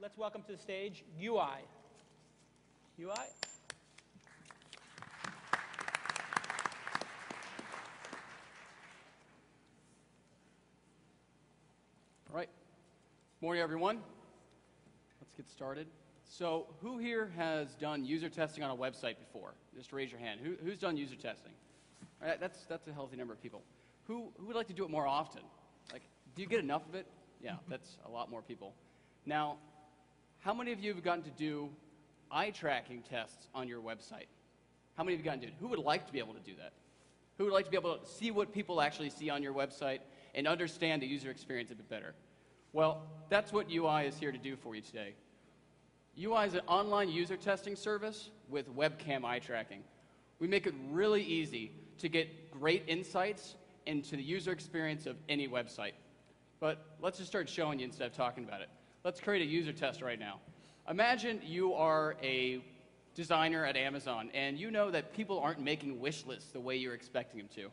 let's welcome to the stage YouEye. YouEye? All right. Morning, everyone. Let's get started. So who here has done user testing on a website before? Just raise your hand. Who's done user testing? All right, that's a healthy number of people. Who would like to do it more often? Like, do you get enough of it? Yeah, that's a lot more people. Now, how many of you have gotten to do eye tracking tests on your website? How many of you gotten to do it? Who would like to be able to do that? Who would like to be able to see what people actually see on your website and understand the user experience a bit better? Well, that's what YouEye is here to do for you today. YouEye is an online user testing service with webcam eye tracking. We make it really easy to get great insights into the user experience of any website. But let's just start showing you instead of talking about it. Let's create a user test right now. Imagine you are a designer at Amazon, and you know that people aren't making wish lists the way you're expecting them to.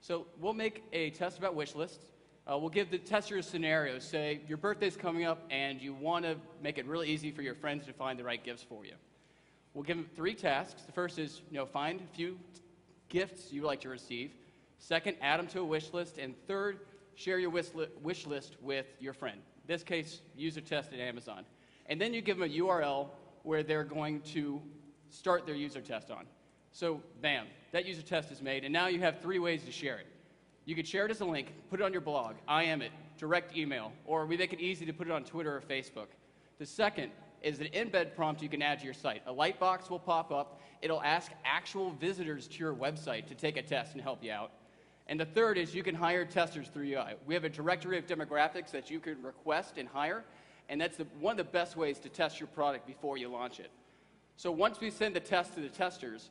So we'll make a test about wish lists. We'll give the tester a scenario. Say your birthday's coming up, and you want to make it really easy for your friends to find the right gifts for you. We'll give them 3 tasks. The first is, find a few gifts you'd like to receive. Second, add them to a wish list. And third, share your wish list with your friend. In this case, user test at Amazon. And then you give them a URL where they're going to start their user test on. So, bam, that user test is made. And now you have 3 ways to share it. You could share it as a link, put it on your blog, IM it, direct email, or we make it easy to put it on Twitter or Facebook. The second is an embed prompt you can add to your site. A light box will pop up. It'll ask actual visitors to your website to take a test and help you out. And the third is you can hire testers through YouEye. We have a directory of demographics that you can request and hire, and that's one of the best ways to test your product before you launch it. So once we send the test to the testers,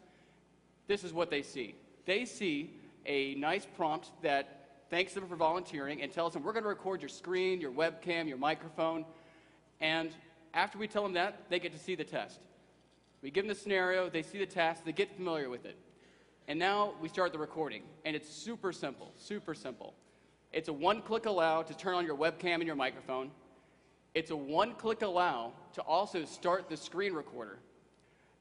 this is what they see. They see a nice prompt that thanks them for volunteering and tells them we're going to record your screen, your webcam, your microphone, and after we tell them that, they get to see the test. We give them the scenario, they see the task, they get familiar with it. And now we start the recording, and it's super simple, super simple. It's a 1-click allow to turn on your webcam and your microphone. It's a 1-click allow to also start the screen recorder.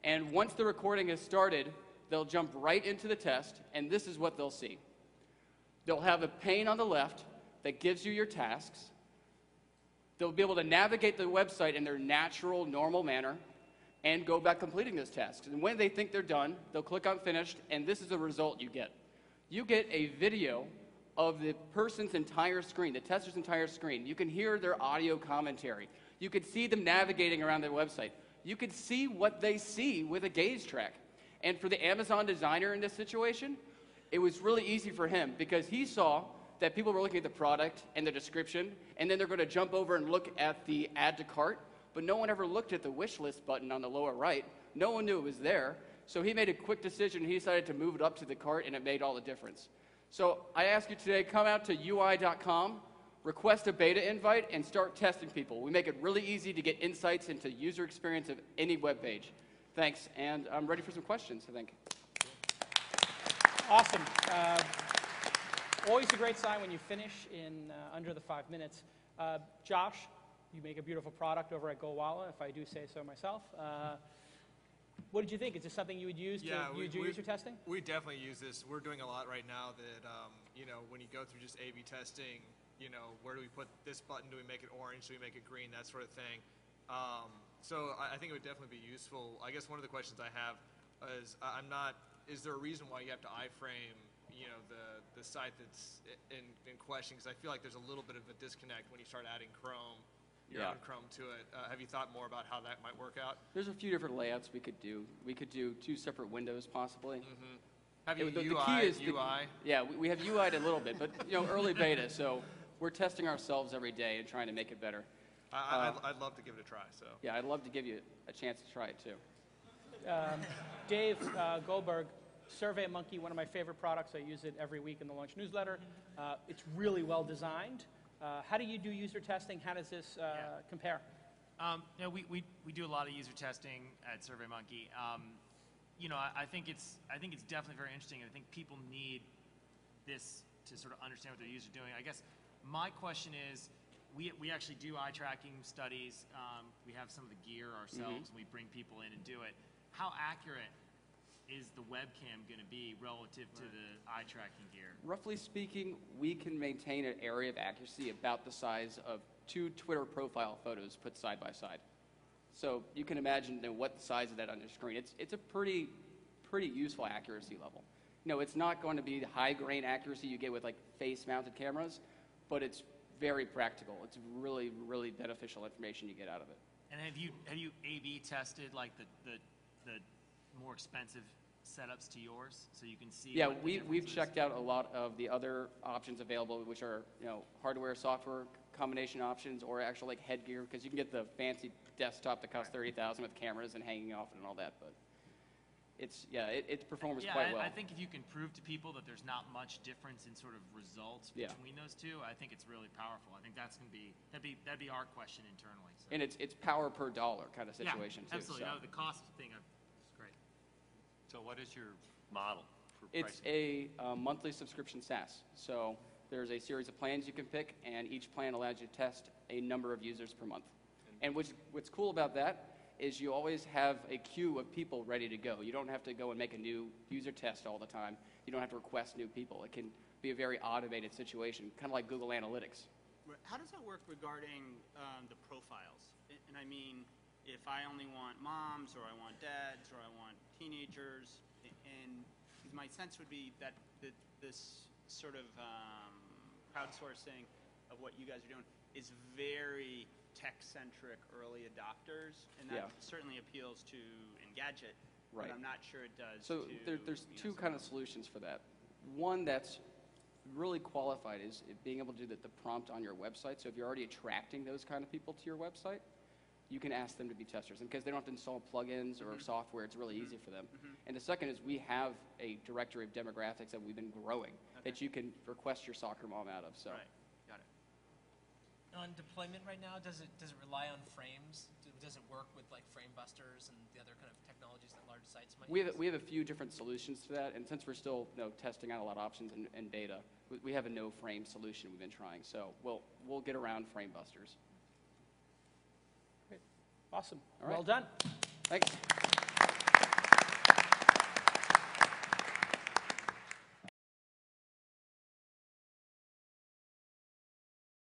And once the recording is started, they'll jump right into the test, and this is what they'll see. They'll have a pane on the left that gives you your tasks. They'll be able to navigate the website in their natural, normal manner and go back completing those tasks. And when they think they're done, they'll click on Finished, and this is the result you get. You get a video of the person's entire screen, the tester's entire screen. You can hear their audio commentary. You can see them navigating around their website. You can see what they see with a gaze track. And for the Amazon designer in this situation, it was really easy for him because he saw that people were looking at the product and the description, and then they're going to jump over and look at the add to cart, but no one ever looked at the wish list button on the lower right. No one knew it was there. So he made a quick decision. He decided to move it up to the cart, and it made all the difference. So I ask you today, come out to YouEye.com, request a beta invite, and start testing people. We make it really easy to get insights into user experience of any web page. Thanks, and I'm ready for some questions, I think. Awesome. Always a great sign when you finish in under the 5 minutes. Josh, you make a beautiful product over at GoWalla, if I do say so myself. What did you think? Is this something you would use to do user testing? We definitely use this. We're doing a lot right now that, when you go through just A/B testing, where do we put this button? Do we make it orange? Do we make it green? That sort of thing. So I think it would definitely be useful. I guess one of the questions I have is, is there a reason why you have to iframe, the site that's in question? Because I feel like there's a little bit of a disconnect when you start adding Chrome, your own Chrome to it. Have you thought more about how that might work out? There's a few different layouts we could do. We could do 2 separate windows, possibly. Mm-hmm. Have you the key is YouEye? Yeah, we have UI'd a little bit, but early beta, so we're testing ourselves every day and trying to make it better. I'd love to give it a try. So yeah, I'd love to give you a chance to try it too. Dave Goldberg, SurveyMonkey, one of my favorite products. I use it every week in the launch newsletter. It's really well designed. How do you do user testing? How does this compare? We do a lot of user testing at SurveyMonkey. I think it's definitely very interesting. I think people need this to sort of understand what their users are doing. I guess my question is, we actually do eye tracking studies. We have some of the gear ourselves, and we bring people in and do it. How accurate is the webcam going to be relative to the eye tracking gear? Roughly speaking, we can maintain an area of accuracy about the size of 2 Twitter profile photos put side by side. So you can imagine what the size of that on your screen. It's a pretty useful accuracy level. It's not going to be the high grain accuracy you get with like face-mounted cameras, but it's very practical. It's really, really beneficial information you get out of it. And have you A/B tested like the more expensive setups to yours, so you can see? Yeah, we've checked out a lot of the other options available, which are hardware, software combination options, or actual like headgear, because you can get the fancy desktop that costs $30,000 with cameras and hanging off it and all that, but it performs quite well. I think if you can prove to people that there's not much difference in sort of results between those two, I think it's really powerful. I think that's going to be that'd be our question internally. So. And it's power per dollar kind of situation too. Absolutely. So. No, the cost thing is great. So what is your model for It's pricing? a monthly subscription SaaS. So there's a series of plans you can pick, and each plan allows you to test a number of users per month. And what's cool about that is you always have a queue of people ready to go. You don't have to go and make a new user test all the time. You don't have to request new people. It can be a very automated situation, kind of like Google Analytics. How does that work regarding the profiles? And I mean, if I only want moms, or I want dads, or I want teenagers, and my sense would be that this sort of crowdsourcing of what you guys are doing is very tech-centric early adopters, and that certainly appeals to Engadget, but I'm not sure it does So there's two kind of solutions for that. One that's really qualified is being able to do the prompt on your website. So if you're already attracting those kind of people to your website, you can ask them to be testers. And because they don't have to install plugins or software, it's really easy for them. And the second is we have a directory of demographics that we've been growing that you can request your soccer mom out of. So. Right. Got it. On deployment right now, does it rely on frames? Does it work with like frame busters and the other kind of technologies that large sites might use? We have a few different solutions to that, and since we're still testing out a lot of options in beta, we have a no frame solution we've been trying. So we'll get around frame busters. Great. Awesome. All right. Well done. Thanks.